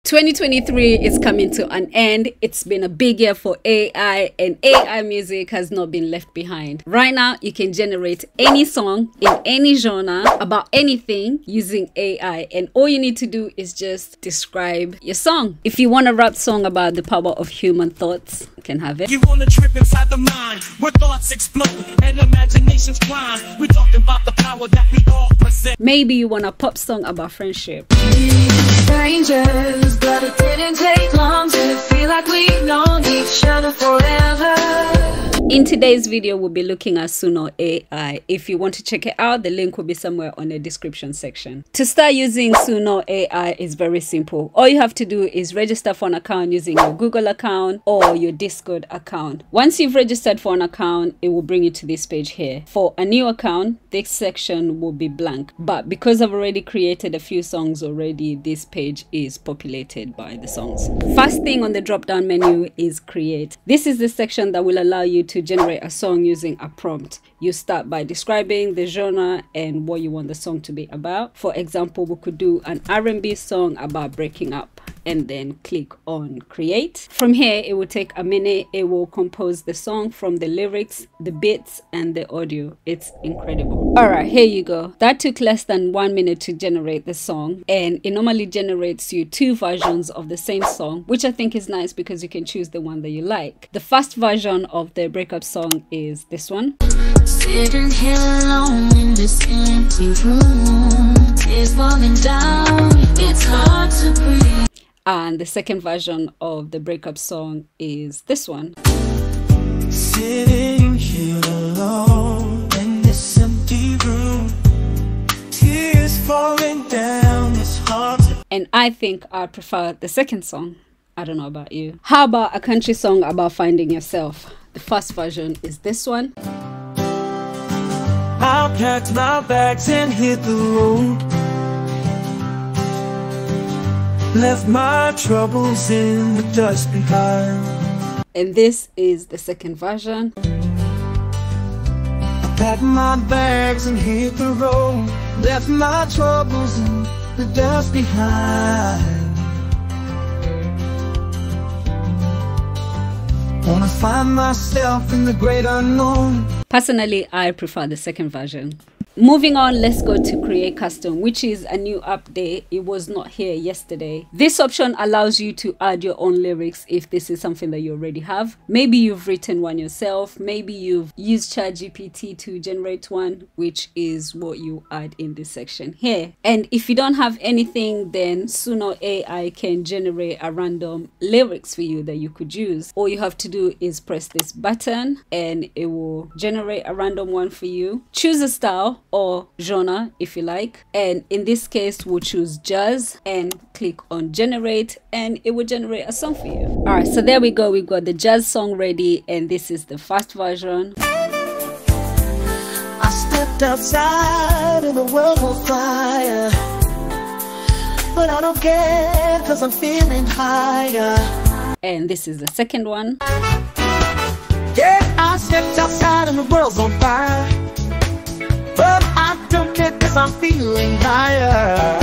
2023 is coming to an end. It's been a big year for AI, and AI music has not been left behind. Right now, you can generate any song in any genre about anything using AI, and all you need to do is just describe your song. If you want a rap song about the power of human thoughts, you can have it. You want to trip inside the mind where thoughts explode and imaginations climb. We're talking about the power that we all possess. Maybe you want a pop song about friendship. Strangers, but it didn't take long to feel like we've known each other forever. In today's video, we'll be looking at Suno AI. If you want to check it out, the link will be somewhere on the description section. To start using Suno AI is very simple. All you have to do is register for an account using your Google account or your Discord account. Once you've registered for an account, it will bring you to this page here. For a new account, this section will be blank. But because I've already created a few songs already, this page is populated by the songs. First thing on the drop-down menu is create. This is the section that will allow you to generate a song using a prompt. You start by describing the genre and what you want the song to be about. For example, we could do an R&B song about breaking up, and then click on create. From here, it will take a minute. It will compose the song from the lyrics, the beats, and the audio. It's incredible. All right, here you go. That took less than 1 minute to generate the song, and it normally generates you 2 versions of the same song, which I think is nice because you can choose the one that you like. The first version of the breakup song is this one. Sitting here alone in this empty room, tears falling down, it's hard to breathe. And the second version of the breakup song is this one. Sitting here alone in this empty room, tears falling down, it's hard to... And I think I prefer the second song. I don't know about you. How about a country song about finding yourself? The first version is this one. I packed my bags and hit the road, left my troubles in the dust behind. And this is the second version. I packed my bags and hit the road, left my troubles in the dust behind. Wanna find myself in the great unknown. Personally, I prefer the second version. Moving on, let's go to create custom, which is a new update. It was not here yesterday. This option allows you to add your own lyrics if this is something that you already have. Maybe you've written one yourself. Maybe you've used ChatGPT to generate one, which is what you add in this section here. And if you don't have anything, then Suno AI can generate a random lyrics for you that you could use. All you have to do is press this button and it will generate a random one for you. Choose a style or genre if you like, and in this case we'll choose jazz and click on generate, and it will generate a song for you. All right, so there we go. We've got the jazz song ready, and this is the first version. I stepped outside and the world on fire, but I don't care cause I'm feeling higher. And this is the second one. Yeah, I stepped outside and the world's on fire, but I don't care cause I'm feeling higher.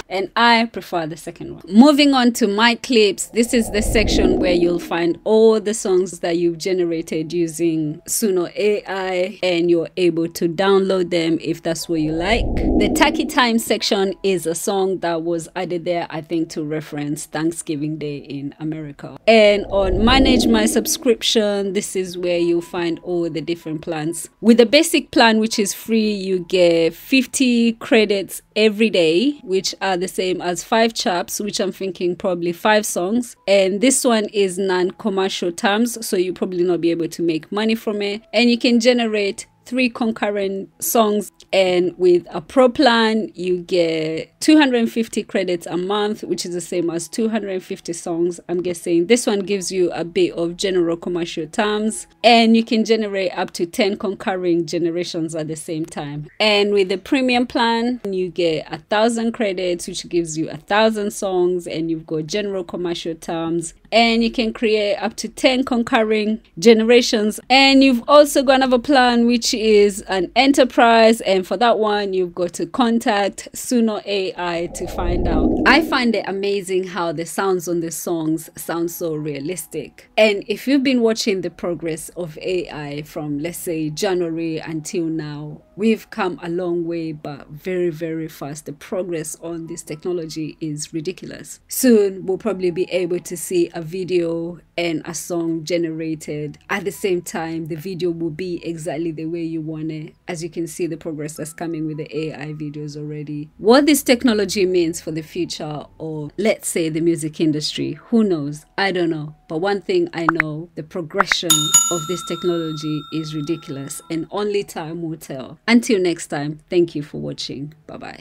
And I prefer the second one. Moving on to my clips. This is the section where you'll find all the songs that you've generated using Suno AI, and you're able to download them if that's what you like. The Tacky Time section is a song that was added there, I think, to reference Thanksgiving Day in America. And on Manage My Subscription, this is where you'll find all the different plans. With the basic plan, which is free, you get 50 credits every day, which are the same as 5 chaps, which I'm thinking probably 5 songs. And this one is non-commercial terms, so you'll probably not be able to make money from it. And you can generate 3 concurrent songs, and with a pro plan you get 250 credits a month, which is the same as 250 songs. I'm guessing this one gives you a bit of general commercial terms, and you can generate up to 10 concurrent generations at the same time. And with the premium plan you get 1,000 credits, which gives you 1,000 songs, and you've got general commercial terms, and you can create up to 10 concurrent generations. And you've also got another plan which is an enterprise, and And for that one, you've got to contact Suno AI to find out. I find it amazing how the sounds on the songs sound so realistic. And if you've been watching the progress of AI from, let's say, January until now, we've come a long way, but very, very fast. The progress on this technology is ridiculous. Soon, we'll probably be able to see a video and a song generated at the same time. The video will be exactly the way you want it. As you can see, the progress that's coming with the AI videos already. What this technology means for the future, or let's say the music industry, who knows? I don't know. But one thing I know, the progression of this technology is ridiculous, and only time will tell. Until next time, thank you for watching. Bye bye.